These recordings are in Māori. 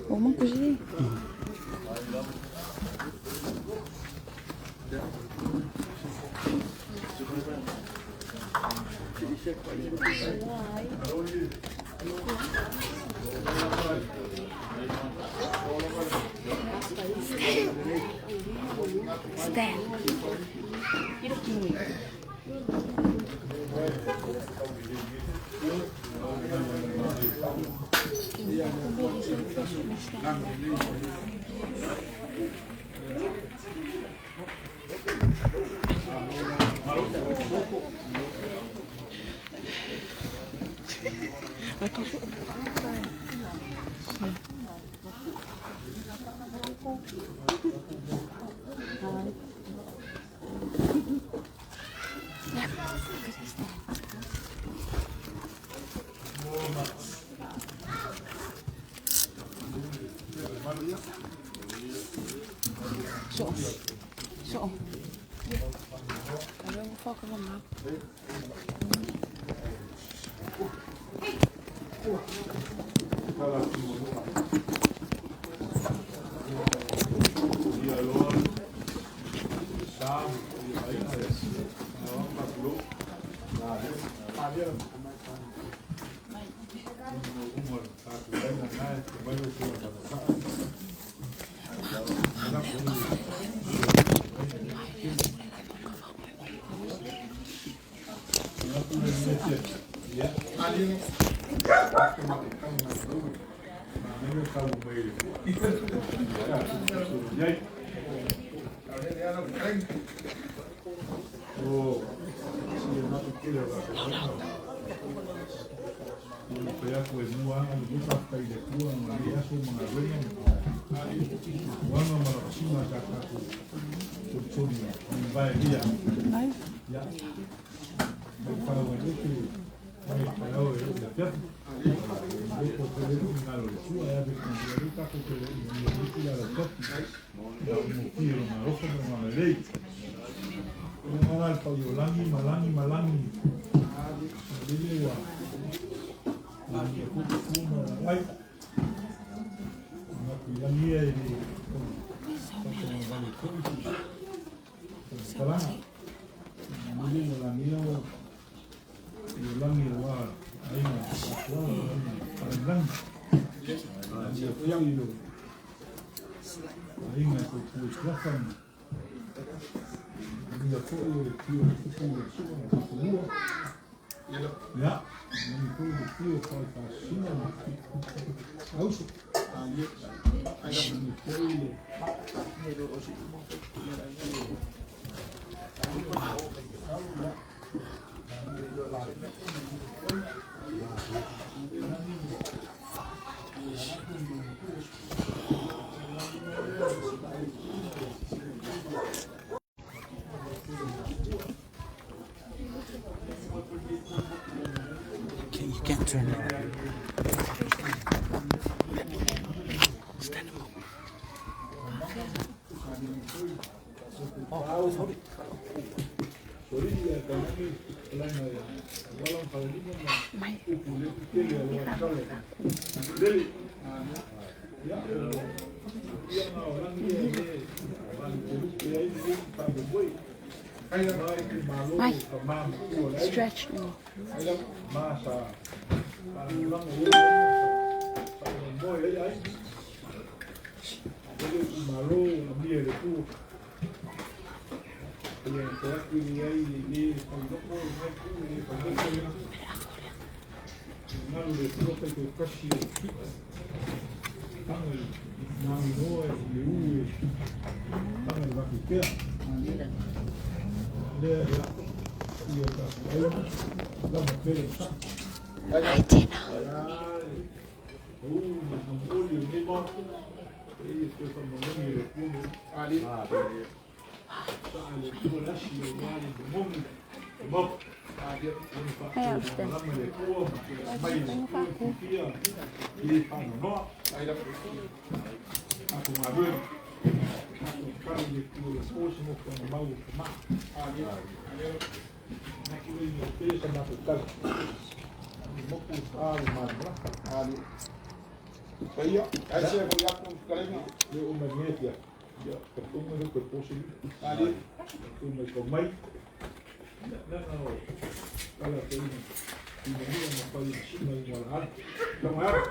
Ủa mong cái gì? Stand. Attention. Zo. Zo. Kan je ook vakken van maken? Ja, dan kun je de vuur van het zien. Aus. You can't turn it. Stand up. Oh, sorry. Stretch me. kali de ku posi mo ko mau ma ali na ku ni pesa na kali mo ku ma ali Iya, saya mau yakin kalinya. Dia umumnya ya, ya ketemu itu berposisi. Tadi, ketemu komai. Nah, kalau ini, ini yang mempunyai semua malah. Kemarin,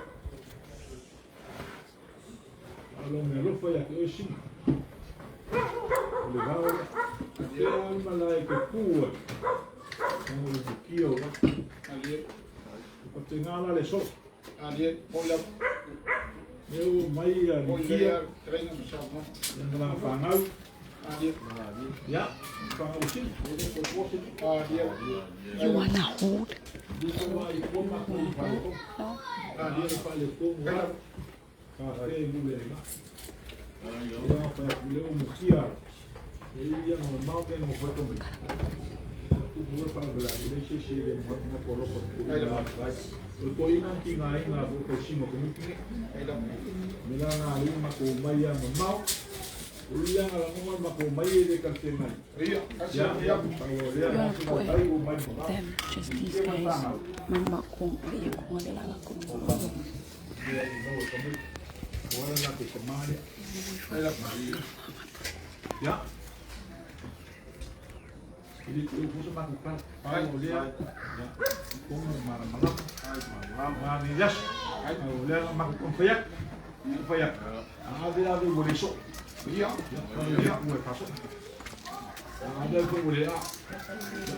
kalau melupa ya keusim. Legal, dia malah kekuat. Kamu lebih kio kan? Ali, pertengah lah lesok. Ali, boleh. Eu mai a Nikia treina no chão, não fangal. Ya, fangal sim. You wanna hold? Koina kingai na buko simo kumiki. Mila na ali makumaya mamau. Ulia ala ngoma makumaya de kaltenai. Iya, ya. Them, just these guys. Mama kung ay kung wala lang ako. Wala na ko kamali. Ya. Jadi itu khusus melakukan dia kung malam manias dia melakukan fayak ada boleh sok iya dia boleh pasok ada boleh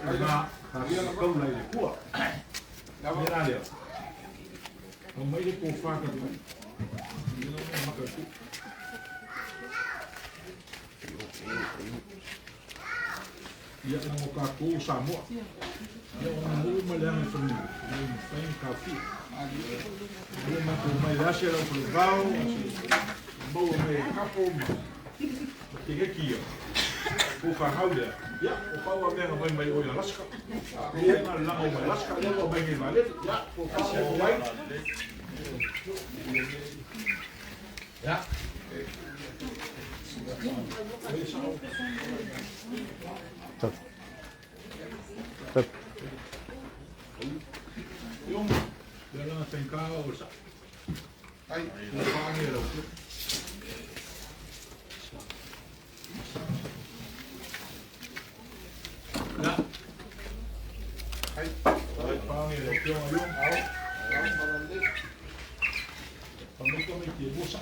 karena dia kau lagi kuat dia ada kamu ini kufa kan dia makan tu ia nak muka aku sama. Dia orang dulu melihat seni, main kafe. Dia makan malaysia dan perbau, bau main kafe. Tiga kilo. Buka kau dia. Ya, buka awak yang main oil Alaska. Dia nak lang oil Alaska, dia mau main balik. Ya, buka awak main. Ya. Stop. Stop. Yung dalam tengkau besar. Ay, panggil aku. Ya. Ay, panggil aku. Yung awak, awak malandi. Panggil kami tibusa.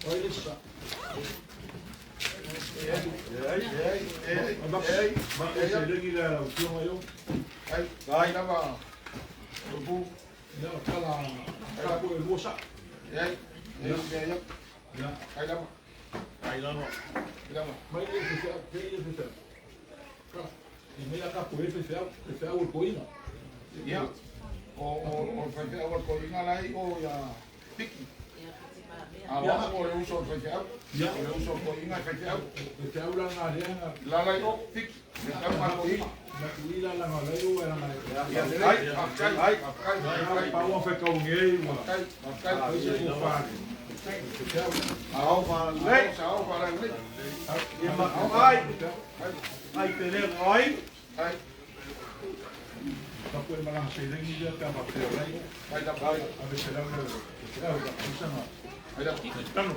Oh, ini sah. Awak boleh usul kerja, ya boleh usul koinga kerja. Kerja ulang ada yang lalai fix. Kerja malu ini. Nak lila lang lalai ulang ada. Ya, ay. Pawang fekau ngei, ay. Ay sifufan. Awak malai, awak barang ni. Ya mak ay. Ay tereng ay. Ay. Tapi malang sedang dia kan pakai lagi. Ay dapat. Habis sedang dia. Ya, bisa nak. Ada tanu.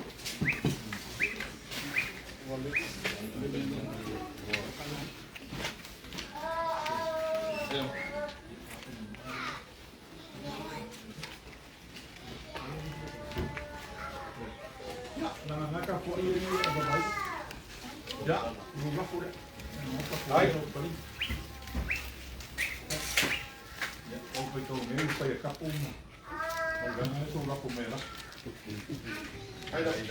Nangangaka po ini apa baik? Ya, rumah po. Ay, ya, oh betul ini saya kapung. Orangnya itu lapor merah. Ay, ay.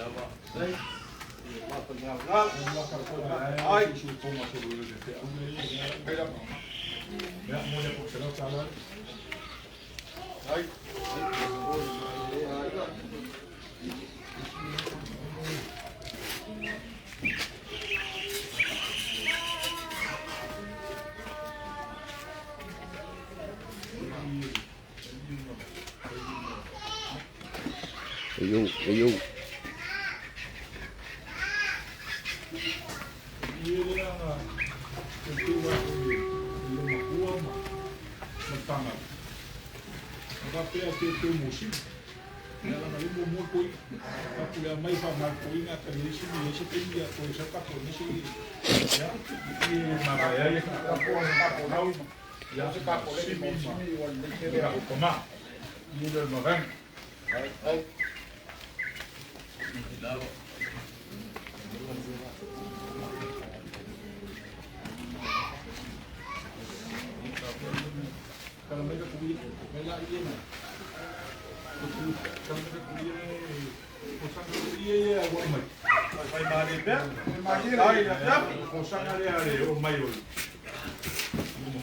Ay, supo masuk dulu deh. Ya, mau ya por será salah. Ay. Ayo. Ele era uma rua, uma tanga. Agora tem um mocinho. Ela não lembra muito coi. A mulher mais famosa coi na televisão e esse tem dia coisa para conhecer. Já e na Bahia que tá por não. Já se tá por ele mesmo. Já o tomar. E ele não vem. Ai. Kalau mereka kulit, mereka ini. Kalau mereka kulit, kosan kulit ya, gua mai. Mai mari ber, mai ya, kosan ada, oh mai oi.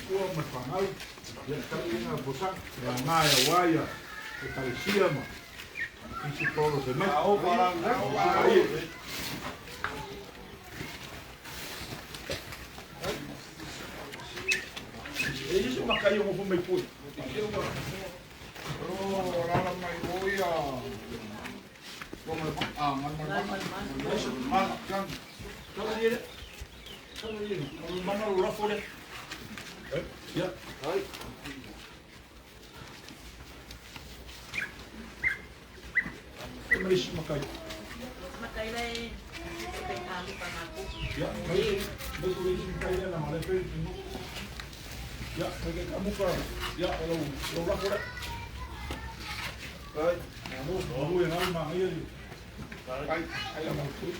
Gua mai pangal, ya kalau ini kosan, ya mai waya, kita siapa mah. Isso todos de mais. Oh, para aí. Isso uma caiu um meio pui. Oh, lá mai boia. Como man. Isso man kan. Kalau dia. Mana lu fora. Ya. Hai. Malis makai. Makai lai pengang panaku. Ya, baik. Betul ini makai dia nama lepas itu. Ya, pakai kamu kau. Ya, kalau lah kau. Baik. Kamu yang lama ini. Baik, ayam aku.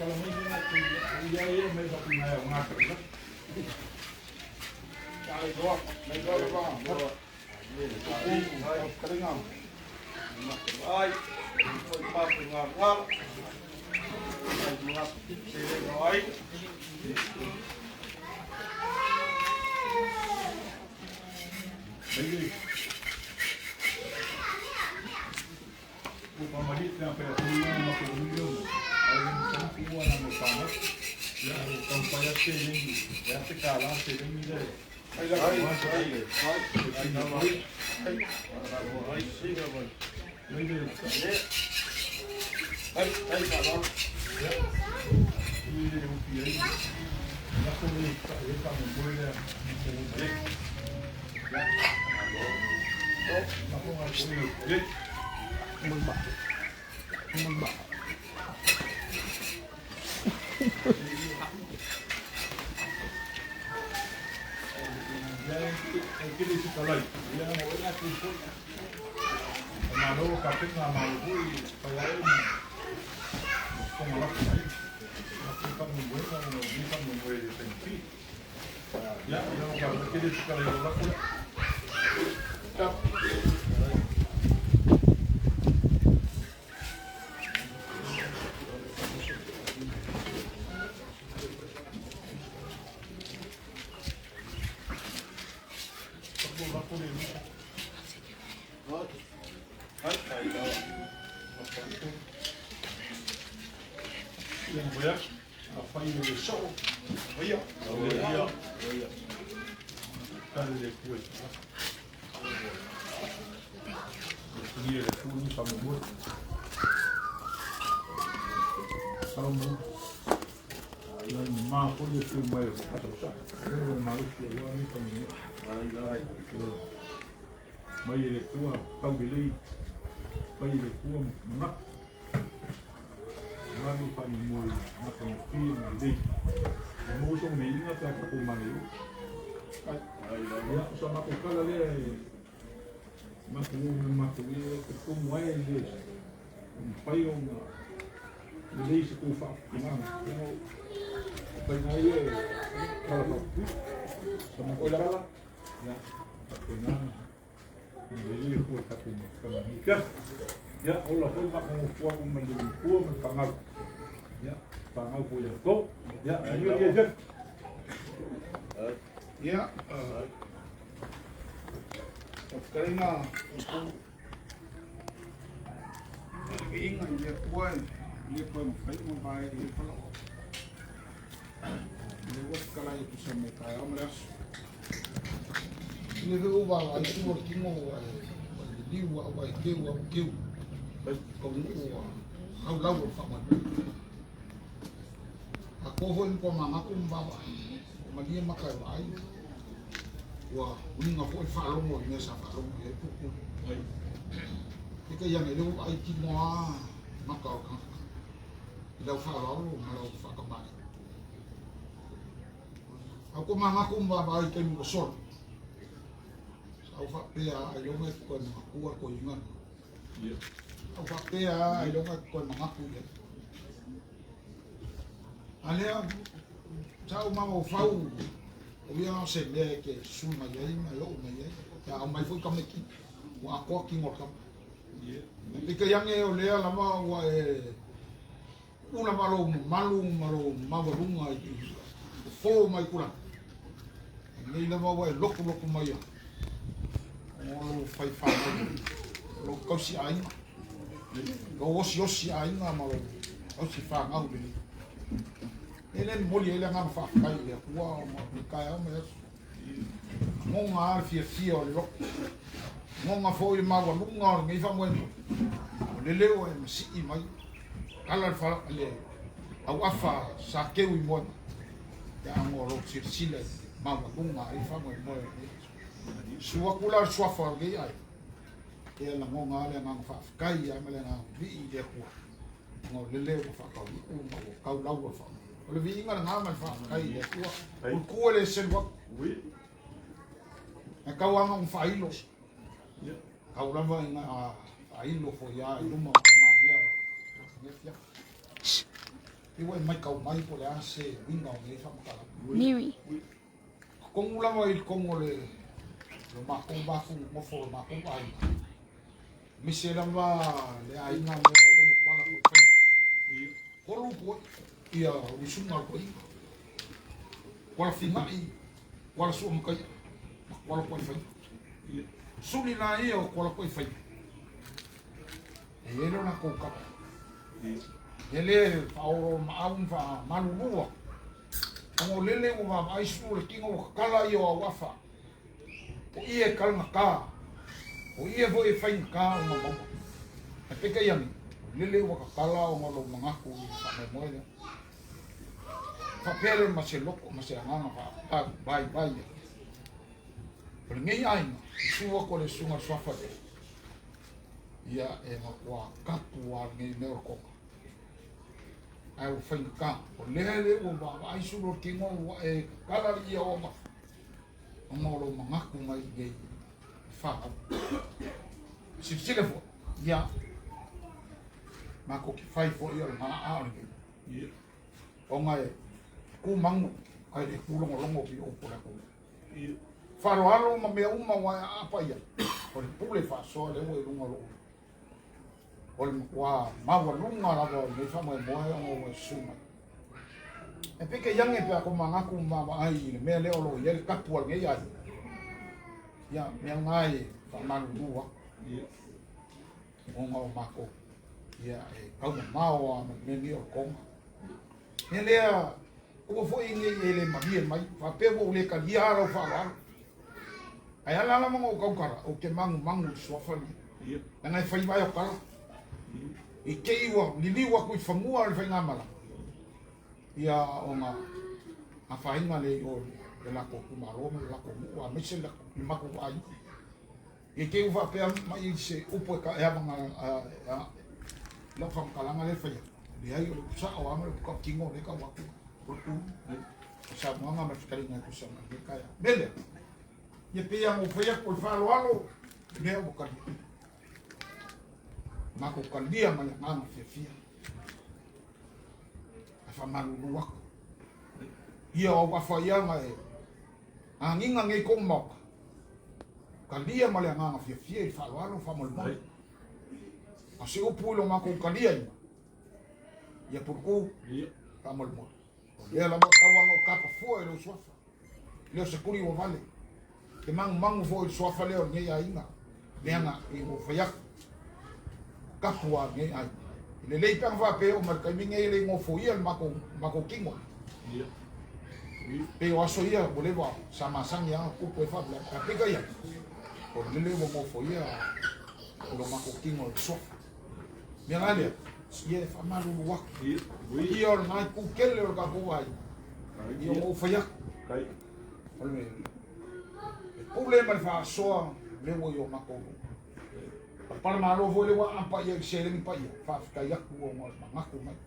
Kalau ini nak dia mereka punya yang ngatur lah. Cari dua, mereka apa? Ini keringan. Ay, mapungawal. Ay, mga ay. Baik. Upamahit na pera makulungan. Ay, ang kuha na mo pa. Ya, ang payat selling. Ya, se kala selling ni dai. Ay, Aquele chocolate, ele é uma olha aqui, amarrou o café na amarrou e foi aí, como lá foi, aqui para no banho, não vi para no banho ele tem que, já não aquele chocolate lá foi, tá. Yang banyak apa yang dia show, banyak, banyak, kan dia kuat. Dia ada tu ni sama buat, sama buat. Dan mak pun dia tu mai atau tak, dia malu dia ni sama ni. Mai dia tu kau beli, mai dia tu nak. Mami pa ni mo na kung film di mo so may na ta ko mali ay ya so makukala le makuwi ko mo ay di payo di sa kufa na pero pa na ye kala pa so makukala ya ko na di ko ta ko kamika ya Allah pun nak mengukuh menjadi mengangal ya pangal punya kok ya ayo dia je ya sekarang ingat dia kuat dia pun baik membayar dia kalau dia buat kalau itu sampai kaya melas ini tu ubah itu working mau dia buat dia buat kau ni hau lau phạm mặt povo in ko manga ko mbaba magia makai ai wa uninga ko falo mo ni sa falo mo e puku ika yang ele ai ki moa makau ka ida falo mo lo fa ka mai aku manga ko mbaba ai ke mo sol au fa pe ai lo ngai ko ma ko inga au fa pe ai lo ngai ko ma ku le alea tau mama fau o ia se le ke suma ye ma lo me ye ya mai foi kam ki wa ko ki ngor kam ye ke yang e o le la ma wa e una malo ma wa lunga i fo mai kula nei na ma wa loko mai o fai fa lo ko si ai lo si ai na ma lo o si fa ngau ni ele moli ele nga fa kai le wa ma kai ama mo nga fi o lo mo nga fo i ma wa lunga ngi fa mo le le o si i mai ala fa le au afa sa ke wi mo ya ngo lo si le ma wa lunga i fa mo suwa kula suwa fa ge ai e la mo nga le nga fa kai ama le nga vi de ko ngo le le fa ka u ma ka la wa fa le vinga nga ma fa kai de ko ko le se wa oui e ka wa nga fa ilo ka ula va nga ilo fo ya ilo ma le ya e wa mai ka mai ko le ase vinga nge fa ka Niwi. ko ula mo il ko le lo ma ko ba fu mo fo ma ko ai mi se la va le ai nga mo mo kwa la ko lu ko ia usunga ko i wala finai wala su mo kai wala ko fai suli na ia wala ko fai ele na ko ka ele au maun fa manua o lele o ma ai su le kingo kala ia wafa o ia kalma ka o ia vo e fai ka o ma e peka ia lele o kala o lo mangaku fa me moe fa pere ma se loko ma se ngana fa bai pero ngai ai suwa ko le sunga swafa ia e ma kwa kapu wa ngai me ko ai o fai ka o lele o ba ai su lo kingo wa e kala ia o ma o mo lo mangaku mai ngai fa si le fo ia ma ko ki fai fo ia ma a o ngai ku mangu ai le ku longo bi o pula ko faro alo ma me uma wa apa ia o le pule fa so le o lunga lo o le wa ma wa lunga la bo me fa mo o suma e peke yang e pe ko manga ku ma ai le me le o lo ye ka pu nge ya me ngai fa ma lu wa o ma ma ko ya e ka ma wa me ni o ko ne le o foi ele magia mai fa pevo le kalia ro fa wa ai ala la mo ko kara o ke mangu so fa ni ngai fai vai o kara e ke iwa ni liwa ku famua le fa ngamala ia o nga a fa inga le o la ko ku maro la ko wa me se la ma ko ai e ke uva pe mai se upo ka ya manga la fa kalanga le fa ia ai o sa o ama ko kingo le ka wa tu sa mga maskari nga ko sa kaya bele ye pe yang o foi ko fa lo alo ne o ka ma ko ka dia ma nga fia fa malu wa ia o wa fa ia mai anginga ngai ko mo ka dia ma le nga fia fa lo alo fa mo mai a se o pulo ma ko ka dia ia por ko fa mo ia la mo kawa no kapa fo e lo sofa le se kuri o vale ke mang fo e sofa le o ngai ainga le nga e o fa ya kapua ngai ai le le pa va pe o mar ka mi ngai le ngo fo ia ma ko kingo pe o aso ia bo le va sama sang ya ku po fa bla ka pe ga ia o le le mo fo ia o lo ma ko kingo sofa bien ale Ia fa malu wa. Ia o mai ku kele o ka ku ai. Ia o fa ya. Kai. Ole. Problema fa so le wo yo mako. Para malo vo le wa ampa ia se le pa ia. Fa ka ya ku o mo ngaku mai.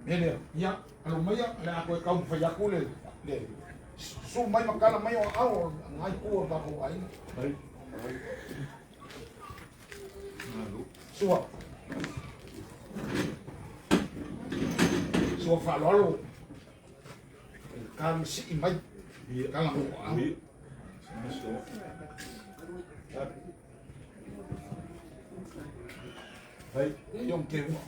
Ele ia alo mai la ko ka fa ya ku le. Su mai makala mai o ao ngai ku o ka ku ai. Kai. Sua. Sua fa lolo. Kan si mai. Kala mo ao. Hai. Yom ke mo.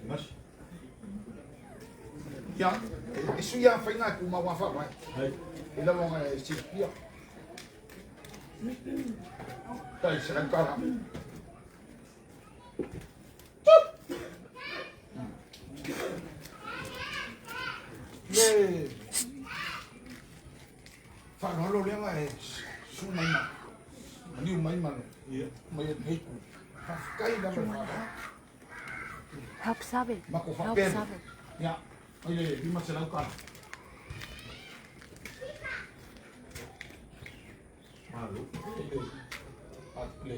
Mas. Ya, isu ya fa nga ku ma wa fa mai. Hai. Ila mo nga si ya. Tai serang kara. Ye. Fa no lo le nga su mai ma. Ni mai ma. Iya. Mai nei ku. Fa kai da ma. Help sabe. Mako fa Help pen. sabe. Ya. Oye, di ma serang kara. Malu. Le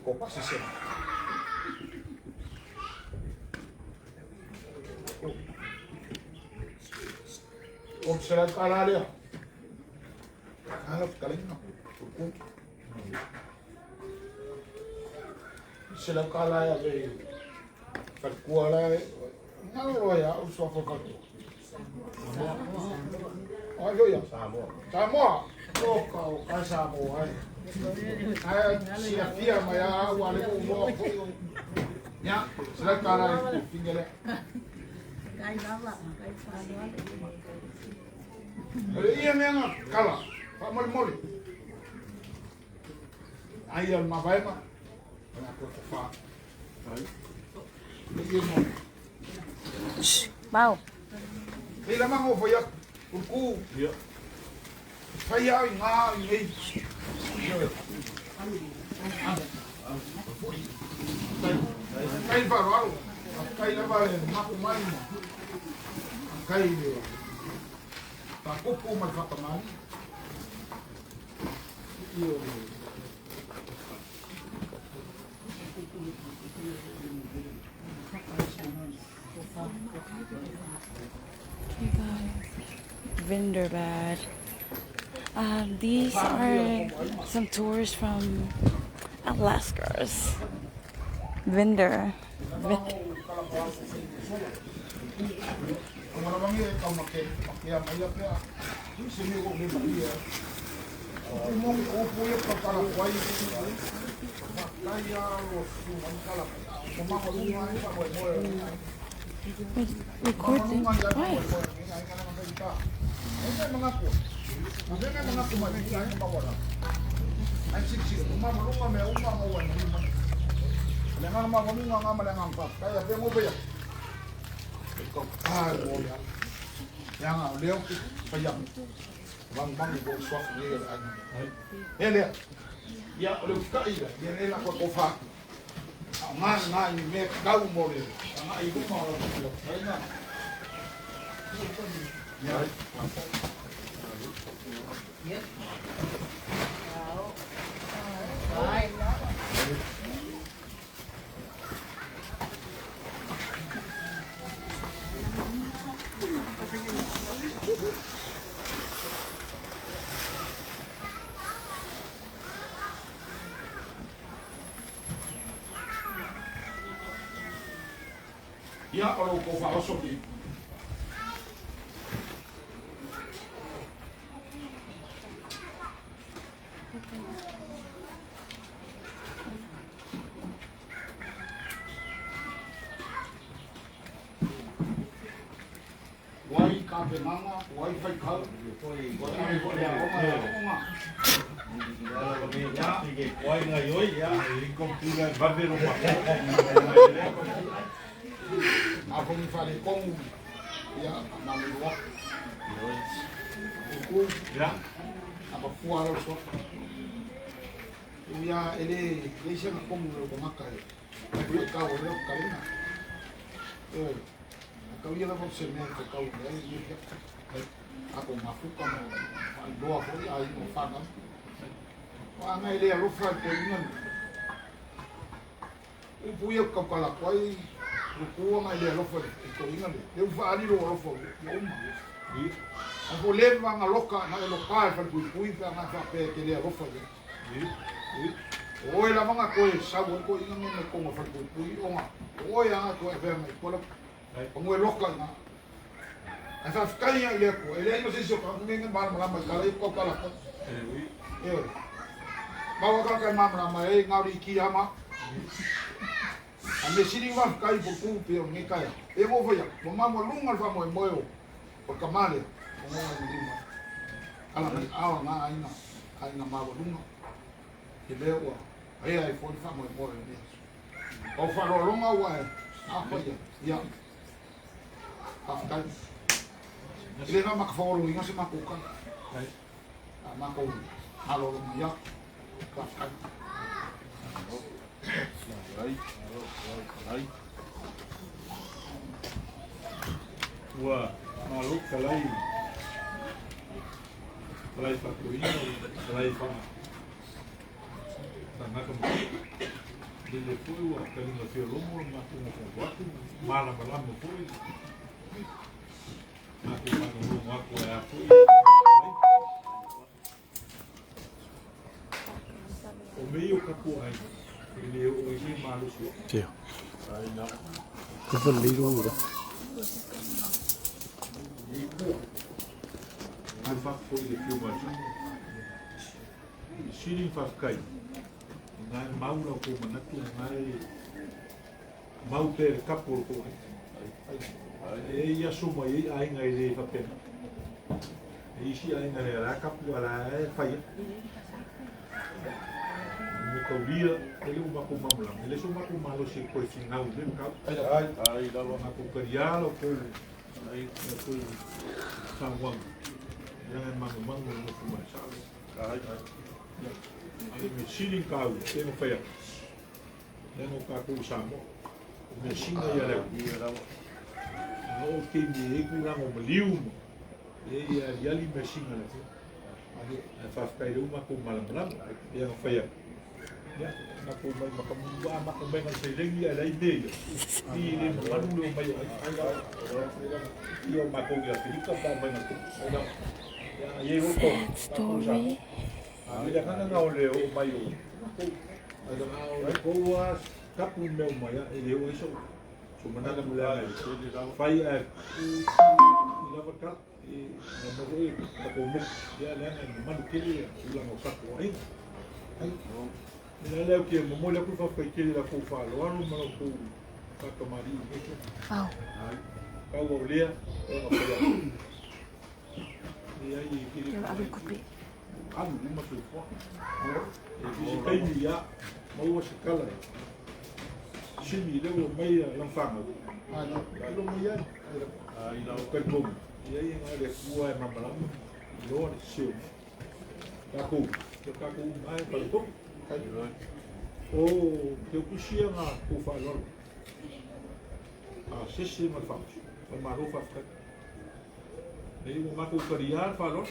copa se se observa kalalia kalau kalian hukum sila kalaya le perkuala nalo ya usah fokus ayo ya Samoa kau Samoa siap maya wale mo ya sila kala tinggal Kai lava, kai palo. iya menga kala pak mol ayam mabai ma aku fa iya mo Mau. bila mango foya ku Iya. saya nga ini kai farwal kai la vale makumai kai de ta kupu mal fatamani io Okay, guys. Vinderbad. These are some tours from Alaska's Vinder. Recording. Why? Ya, kalau kau faham sopi. Wai kafe mama, wai fai kau, wai ai kau dia oma. Wai ngai oi ya, komputer babe rumah. Aku ni fale kong, ya, malu wak. Aku, Ya. apa kuala so. ia ele leisa na como o maka e ka o le kalina ka ia la você mesmo ka o le ako mafuka mo doa foi aí no faga wa nga ele ro fa ko ina o puia ka kala koi o ko nga ele ro fa ko ina le fa ali ro fa o ma a ko le va nga loka na local fa ku puia nga fa pe que ele ro fa oi la manga ko sa ko ina me ko fa ku puia oi anga ko e ver me ko o mo loka na asa ficaria ele ko ele não sei se eu ninguém vai lá mas cara ko kala ko bawa ka mamra mai ngari ki ama a me siri va kai po ku pe o ngai kai e mo voya mo mamo lunga fa mo moyo o kamale o mo ngi ma ala ni awa na aina ma lunga e le o ai ai fo fa mo moyo ni o fa lo lunga wa a fa ya after ele não maca fora o inga se macuca a maca o halo ya Wah, malu kalai fakuina, kalai fa. Tanah kamu, dia pun wah kali ngasih rumor, aku mau waktu malam pun. Aku ya aku. O meio capuai, ele hoje malu sih. Tio. Que bonito. Ai fa foi de filmagem. Shirin fa kai. Ngai maula ko manatu ngai mau ter kapur ko. E ia suma e ai ngai le fa pena. E isi ai ngai la kapu ala fai. Dia ele uma com mamla, ele só uma com malo se foi final do cap. Aí dá uma com carialo com aí foi sanguang. Jangan mangu no fuma sabe. Aí me sirin kau, tem feia. Não cá com samo. Me singa ia lá. Não tem dinheiro lá no liu. E ali me singa lá. Aí faz cair uma com malamlam, e feia. Ya, aku makan saya lagi ada ide. Ini mana lu mai dia makan dia kita apa aku. Ya, ye ko. Story. Dia kan ngau le o mai o. Ada ngau ko was kapun meu mai ele o isso. Cuma nak mula fai ila berkat nama oi aku muk dia lain mana kiri ulang osak ai. Ele é o que? Mamãe lhe foi feito ele lá com o falo, lá no mal com a camarim. Wow. Kau boleh, kau apa? Dia ini. Eu abro copi. Abu rumah tu. Jadi kayu ya, mau sekala. Sini dia mai lamfang. Kalau mai ya, ina kerjum. Dia yang ada kuah malam, luar siu. Kaku mai kalau oh, eu puxia na o valor. Ah, se mas faz. O maru faz. Ele o maco cariar valor.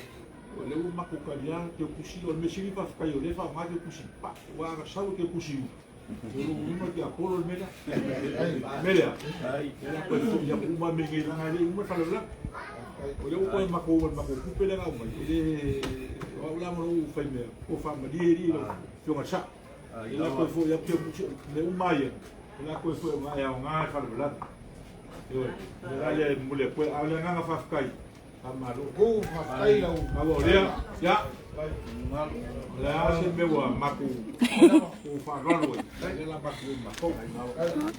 Ele o maco cariar que eu puxia, o mexi vai ficar eu levar mais que eu puxi. Pá, o agachado que eu puxi. Eu uma que a polo melha. Melha. Ela foi já uma meguei lá ali, uma falou lá. Olha o coi maco cupe legal, mas ele lá no foi meu. O fama dele Yung asa, ila ko fo ya pio le umaya, ila ko fo ya nga fal blan. Yo, ila mule ko ala nga fa kai. Amaro ko fa kai la abo dia, ya. La se me wa maku. Ko fa rolo, ila maku mako.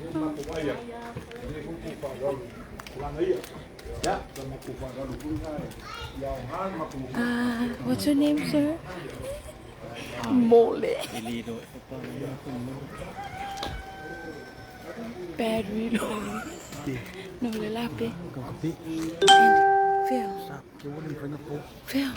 Maku waya. Ni ko fa rolo. La ngai. Ya, maku fa rolo ku ngai. Ya nga maku. What's your name, sir? Mole. Battery low. No le lape. Phil. Phil.